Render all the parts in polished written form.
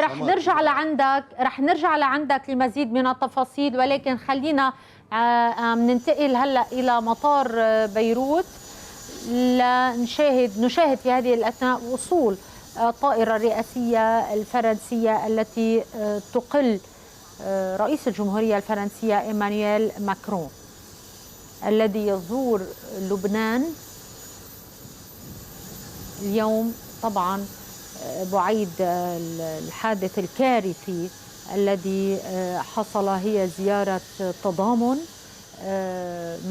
رح نرجع لعندك لمزيد من التفاصيل، ولكن خلينا ننتقل هلا الى مطار بيروت نشاهد في هذه الاثناء وصول الطائره الرئاسيه الفرنسيه التي تقل رئيس الجمهوريه الفرنسيه ايمانويل ماكرون الذي يزور لبنان اليوم، طبعا بعيد الحادث الكارثي الذي حصل. هي زيارة تضامن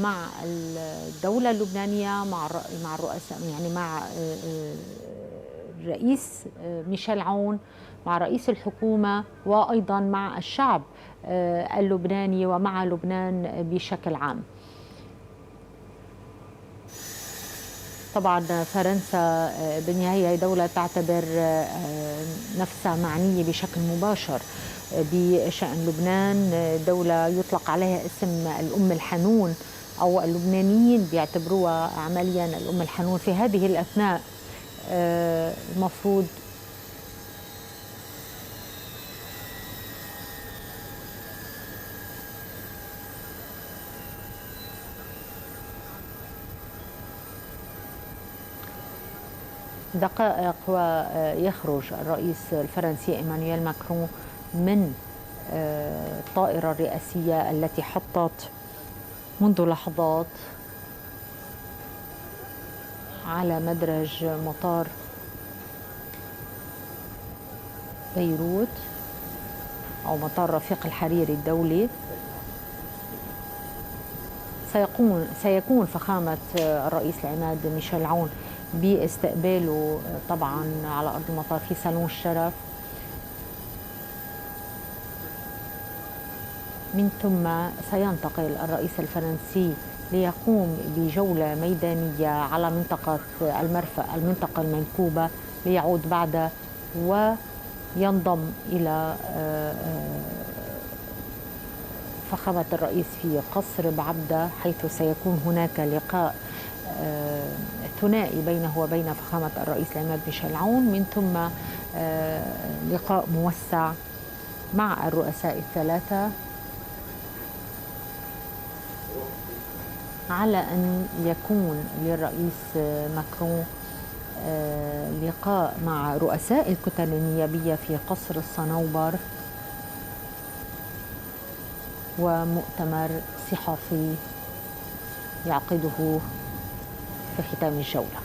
مع الدولة اللبنانية، مع الرؤساء، يعني مع الرئيس ميشيل عون، مع رئيس الحكومة، وأيضا مع الشعب اللبناني ومع لبنان بشكل عام. طبعا فرنسا بالنهاية دولة تعتبر نفسها معنية بشكل مباشر بشأن لبنان، دولة يطلق عليها اسم الأم الحنون، أو اللبنانيين بيعتبروها عمليا الأم الحنون. في هذه الأثناء المفروض دقائق ويخرج الرئيس الفرنسي إيمانويل ماكرون من الطائرة الرئاسية التي حطت منذ لحظات على مدرج مطار بيروت أو مطار رفيق الحريري الدولي. سيكون فخامة الرئيس العماد ميشيل عون باستقباله طبعا على أرض المطار في صالون الشرف، من ثم سينتقل الرئيس الفرنسي ليقوم بجولة ميدانية على منطقة المرفأ، المنطقة المنكوبة، ليعود بعد وينضم إلى فخامة الرئيس في قصر بعبدة، حيث سيكون هناك لقاء ثنائي بينه وبين فخامة الرئيس العماد ميشيل عون، من ثم لقاء موسع مع الرؤساء الثلاثة، على أن يكون للرئيس ماكرون لقاء مع رؤساء الكتل النيابية في قصر الصنوبر، ومؤتمر صحفي يعقده في ختام الجولة.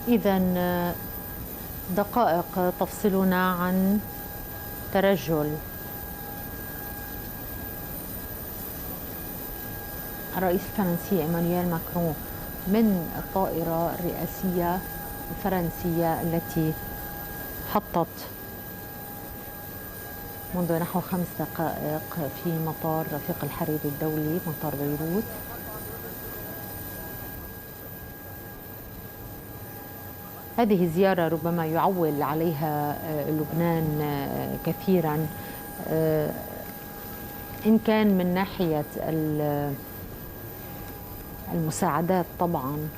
إذن دقائق تفصلنا عن ترجل الرئيس الفرنسي إيمانويل ماكرون من الطائرة الرئاسية الفرنسية التي حطت منذ نحو 5 دقائق في مطار رفيق الحريري الدولي، مطار بيروت. هذه الزيارة ربما يعول عليها لبنان كثيرا، إن كان من ناحية المساعدات طبعا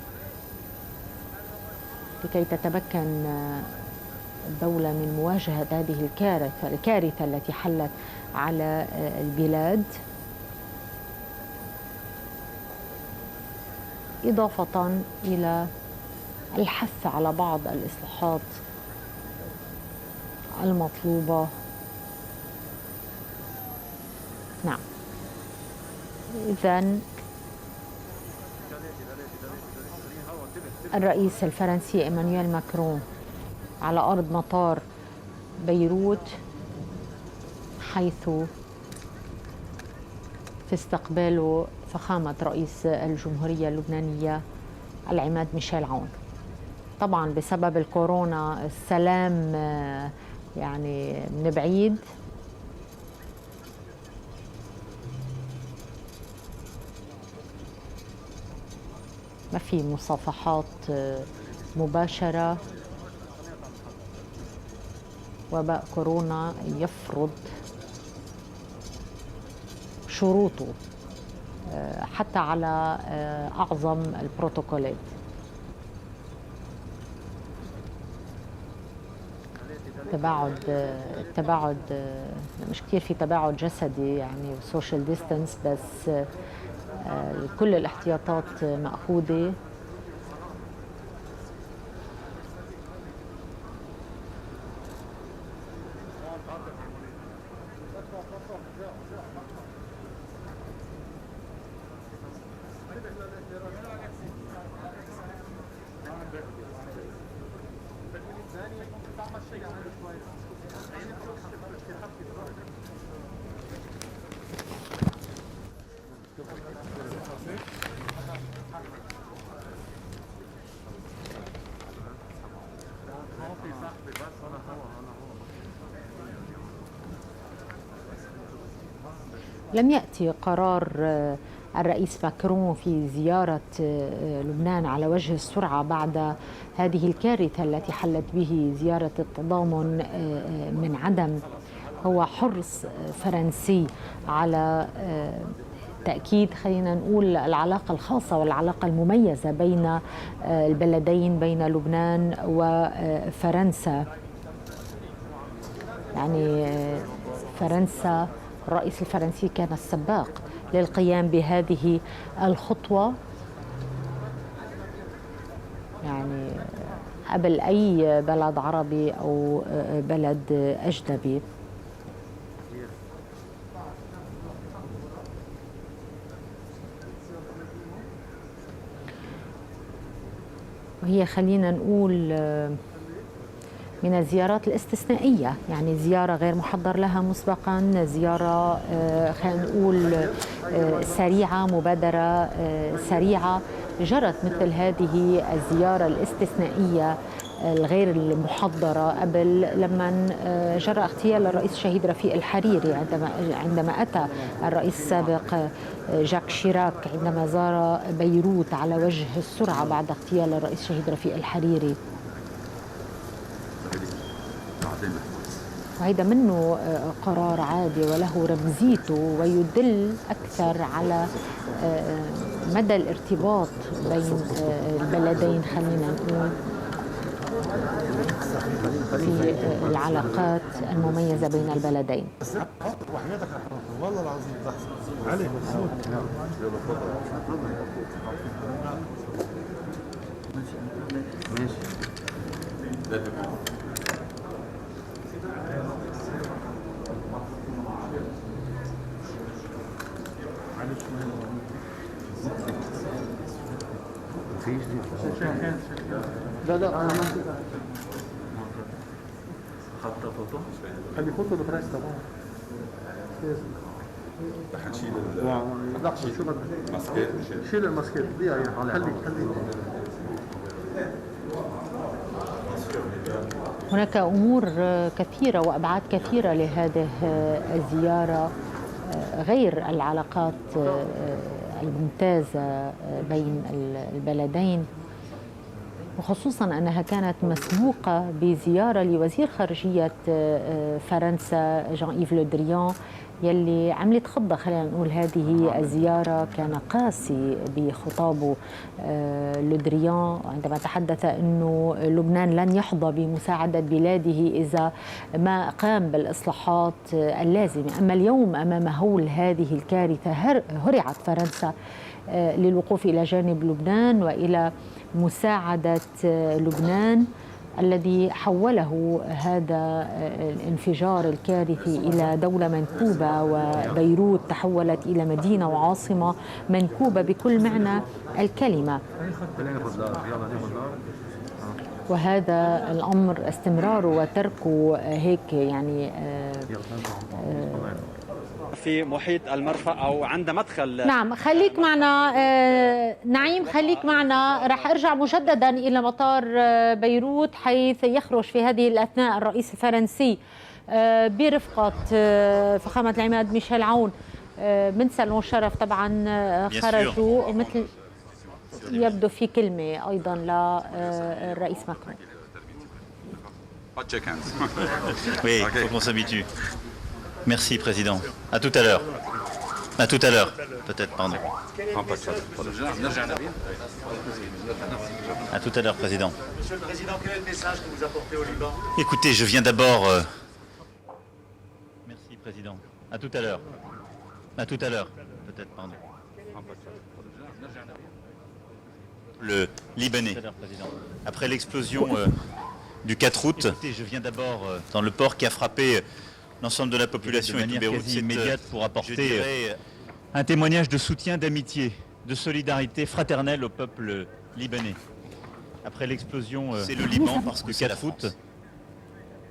لكي تتمكن الدولة من مواجهة هذه الكارثة التي حلت على البلاد، إضافة إلى الحث على بعض الإصلاحات المطلوبة. نعم، إذن الرئيس الفرنسي إيمانويل ماكرون على أرض مطار بيروت حيث في استقباله فخامة رئيس الجمهورية اللبنانية العماد ميشيل عون. طبعا بسبب الكورونا السلام يعني من بعيد، ما في مصافحات مباشرة. وباء كورونا يفرض شروطه حتى على أعظم البروتوكولات. التباعد مش كتير في تباعد جسدي يعني سوشيال ديستانس، بس كل الاحتياطات مأخوذة. لم يأتي قرار الرئيس ماكرون في زيارة لبنان على وجه السرعة بعد هذه الكارثة التي حلت به زيارة التضامن من عدم. هو حرص فرنسي على تأكيد، خلينا نقول، العلاقة الخاصة والعلاقة المميزة بين البلدين، بين لبنان وفرنسا. يعني فرنسا، الرئيس الفرنسي كان السباق للقيام بهذه الخطوة يعني قبل أي بلد عربي أو بلد أجنبي. وهي خلينا نقول من الزيارات الاستثنائية، يعني زيارة غير محضر لها مسبقا، زيارة خلينا نقول سريعة، مبادرة سريعة. جرت مثل هذه الزيارة الاستثنائية الغير المحضرة قبل، لما جرى اغتيال الرئيس الشهيد رفيق الحريري، عندما أتى الرئيس السابق جاك شيراك عندما زار بيروت على وجه السرعة بعد اغتيال الرئيس الشهيد رفيق الحريري. وهذا منه قرار عادي وله رمزيته، ويدل أكثر على مدى الارتباط بين البلدين، خلينا نقول، في العلاقات المميزة بين البلدين. والله العظيم عليك ماشي. لا انا ما خدت فوتو. خلي فوتو البريس تبعه. حنشيل لحظه شو بدك؟ ماسكات. شيل الماسكات دقيقه يعني. خلي هناك أمور كثيرة وأبعاد كثيرة لهذه الزيارة غير العلاقات الممتازة بين البلدين، وخصوصا أنها كانت مسبوقة بزيارة لوزير خارجية فرنسا جان إيف لو دريان، يلي عملت خضة. خلينا نقول هذه الزيارة كان قاسي بخطابه لو دريان عندما تحدث أنه لبنان لن يحظى بمساعدة بلاده إذا ما قام بالإصلاحات اللازمة. أما اليوم أمام هول هذه الكارثة هرعت فرنسا للوقوف إلى جانب لبنان وإلى مساعدة لبنان الذي حوله هذا الانفجار الكارثي إلى دولة منكوبة، وبيروت تحولت إلى مدينة وعاصمة منكوبة بكل معنى الكلمة. وهذا الأمر استمراره وتركه هيك يعني في محيط المرفأ أو عند مدخل. نعم، خليك معنا نعيم، خليك معنا. رح أرجع مجددا إلى مطار بيروت حيث يخرج في هذه الأثناء الرئيس الفرنسي برفقة فخامة العماد ميشيل عون من سالون الشرف. طبعا خرجوا ومثل يبدو في كلمة أيضا للرئيس ماكرون. Oui, il faut qu'on s'habitue. Merci, Président. À tout à l'heure. À tout à l'heure, peut-être, pardon. À tout à l'heure, Président. Monsieur le Président, quel est le message que vous apportez au Liban? Écoutez, je viens d'abord... Merci, Président. À tout à l'heure. À tout à l'heure, peut-être, pardon. Le Libanais. Après l'explosion du 4 août, je viens d'abord dans le port qui a frappé l'ensemble de la population et de Beyrouth. C'est immédiate pour apporter un témoignage de soutien, d'amitié, de solidarité fraternelle au peuple libanais. Après l'explosion, c'est le Liban parce que 4 août,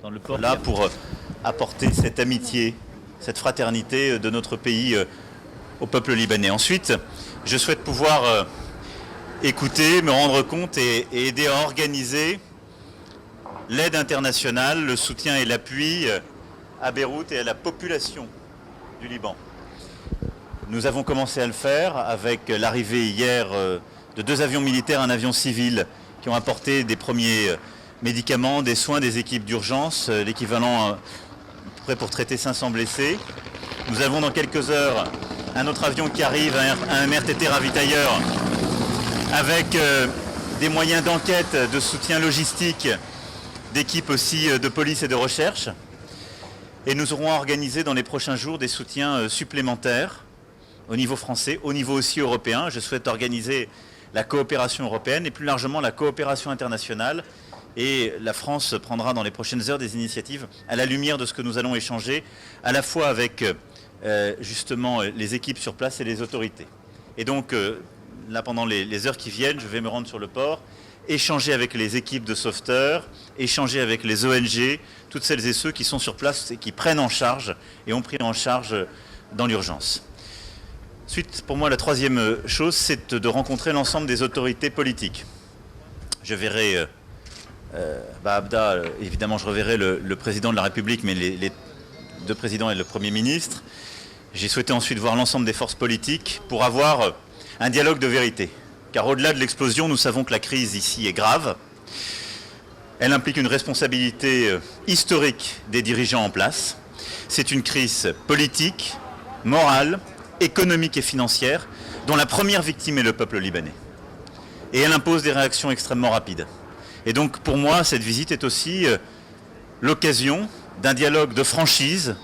dans le port là pour apporter cette amitié, cette fraternité de notre pays au peuple libanais. Ensuite, je souhaite pouvoir écouter, me rendre compte et aider à organiser l'aide internationale, le soutien et l'appui à Beyrouth et à la population du Liban. Nous avons commencé à le faire avec l'arrivée hier de 2 avions militaires, un avion civil qui ont apporté des premiers médicaments, des soins, des équipes d'urgence, l'équivalent prêt pour traiter 500 blessés. Nous avons dans quelques heures un autre avion qui arrive, un MRTT ravitailleur avec des moyens d'enquête, de soutien logistique, d'équipes aussi de police et de recherche. Et nous aurons organisé dans les prochains jours des soutiens supplémentaires au niveau français, au niveau aussi européen. Je souhaite organiser la coopération européenne et plus largement la coopération internationale. Et la France prendra dans les prochaines heures des initiatives à la lumière de ce que nous allons échanger, à la fois avec justement les équipes sur place et les autorités. Et donc là, pendant les heures qui viennent, je vais me rendre sur le port, échanger avec les équipes de sauveteurs, échanger avec les ONG, toutes celles et ceux qui sont sur place et qui prennent en charge et ont pris en charge dans l'urgence. Ensuite, pour moi, la troisième chose, c'est de rencontrer l'ensemble des autorités politiques. Je verrai Abda, évidemment, je reverrai le président de la République, mais les 2 présidents et le Premier ministre. J'ai souhaité ensuite voir l'ensemble des forces politiques pour avoir un dialogue de vérité. Car au-delà de l'explosion, nous savons que la crise ici est grave. Elle implique une responsabilité historique des dirigeants en place. C'est une crise politique, morale, économique et financière, dont la première victime est le peuple libanais. Et elle impose des réactions extrêmement rapides. Et donc pour moi, cette visite est aussi l'occasion d'un dialogue de franchise,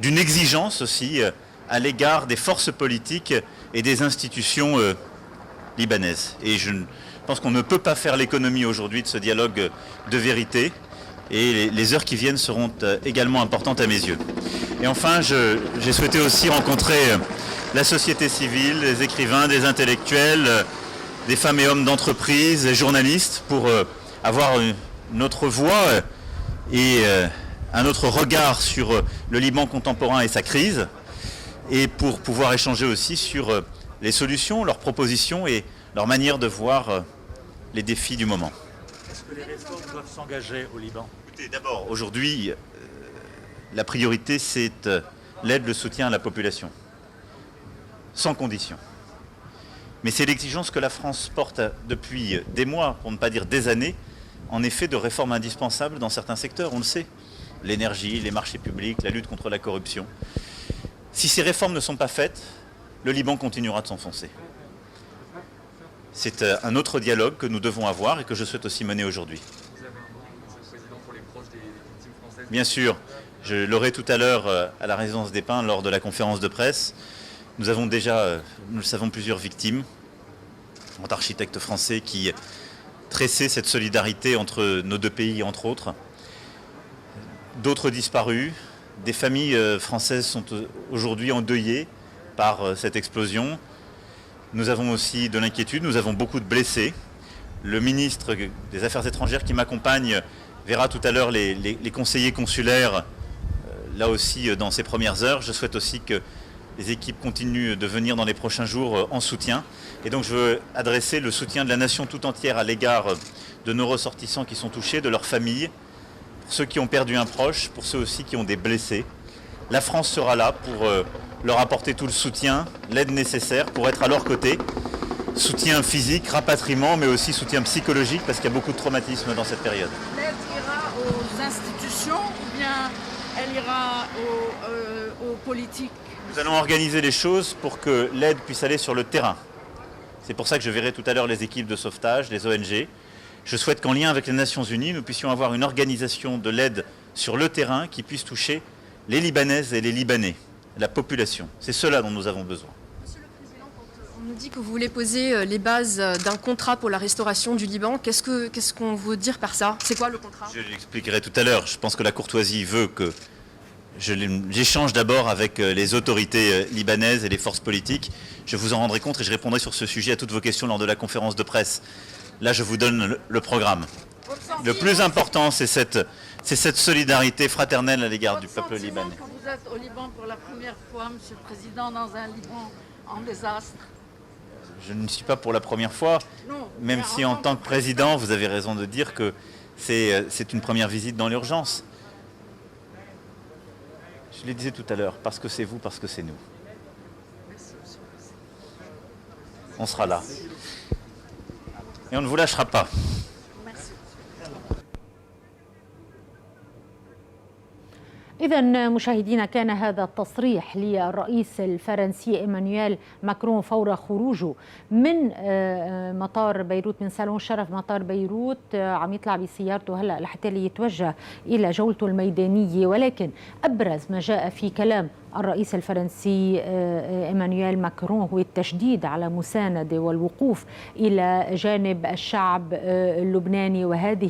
d'une exigence aussi à l'égard des forces politiques et des institutions libanaises. Et je pense qu'on ne peut pas faire l'économie aujourd'hui de ce dialogue de vérité. Et les heures qui viennent seront également importantes à mes yeux. Et enfin, j'ai souhaité aussi rencontrer la société civile, les écrivains, des intellectuels, des femmes et hommes d'entreprise, des journalistes, pour avoir une autre voix et un autre regard sur le Liban contemporain et sa crise, et pour pouvoir échanger aussi sur les solutions, leurs propositions et leur manière de voir les défis du moment. Est-ce que les réformes doivent s'engager au Liban? Écoutez, d'abord, aujourd'hui, la priorité, c'est l'aide, le soutien à la population, sans condition. Mais c'est l'exigence que la France porte depuis des mois, pour ne pas dire des années, en effet, de réformes indispensables dans certains secteurs, on le sait. L'énergie, les marchés publics, la lutte contre la corruption. Si ces réformes ne sont pas faites, le Liban continuera de s'enfoncer. C'est un autre dialogue que nous devons avoir et que je souhaite aussi mener aujourd'hui. Vous avez un mot, Monsieur le Président, pour les proches des victimes françaises? Bien sûr, je l'aurai tout à l'heure à la résidence des Pins lors de la conférence de presse. Nous avons déjà, nous le savons, plusieurs victimes, entre architectes français qui tressaient cette solidarité entre nos 2 pays, entre autres. D'autres disparus. Des familles françaises sont aujourd'hui endeuillées par cette explosion. Nous avons aussi de l'inquiétude, nous avons beaucoup de blessés. Le ministre des Affaires étrangères qui m'accompagne verra tout à l'heure les conseillers consulaires, là aussi dans ces premières heures. Je souhaite aussi que les équipes continuent de venir dans les prochains jours en soutien. Et donc je veux adresser le soutien de la nation tout entière à l'égard de nos ressortissants qui sont touchés, de leurs familles, pour ceux qui ont perdu un proche, pour ceux aussi qui ont des blessés. La France sera là pour leur apporter tout le soutien, l'aide nécessaire pour être à leur côté. Soutien physique, rapatriement, mais aussi soutien psychologique parce qu'il y a beaucoup de traumatisme dans cette période. L'aide ira aux institutions ou bien elle ira aux politiques? Nous allons organiser les choses pour que l'aide puisse aller sur le terrain. C'est pour ça que je verrai tout à l'heure les équipes de sauvetage, les ONG. Je souhaite qu'en lien avec les Nations Unies, nous puissions avoir une organisation de l'aide sur le terrain qui puisse toucher les Libanaises et les Libanais, la population. C'est cela dont nous avons besoin. Monsieur le Président, quand on nous dit que vous voulez poser les bases d'un contrat pour la restauration du Liban, qu'est-ce qu'on veut dire par ça? C'est quoi le contrat? Je l'expliquerai tout à l'heure. Je pense que la courtoisie veut que j'échange d'abord avec les autorités libanaises et les forces politiques. Je vous en rendrai compte et je répondrai sur ce sujet à toutes vos questions lors de la conférence de presse. Là, je vous donne le programme. Le plus important, c'est cette solidarité fraternelle à l'égard du peuple libanais. Quand vous êtes au Liban pour la première fois, Monsieur le Président, dans un Liban en désastre? Je ne suis pas pour la première fois, même si en tant que président, vous avez raison de dire que c'est une première visite dans l'urgence. Je le disais tout à l'heure, parce que c'est vous, parce que c'est nous. On sera là. Et on ne vous lâchera pas. إذا مشاهدينا، كان هذا التصريح للرئيس الفرنسي إيمانويل ماكرون فور خروجه من مطار بيروت، من صالون شرف مطار بيروت، عم يطلع بسيارته هلا لحتى يتوجه إلى جولته الميدانية. ولكن أبرز ما جاء في كلام الرئيس الفرنسي إيمانويل ماكرون هو التشديد على مساندة والوقوف إلى جانب الشعب اللبناني، وهذه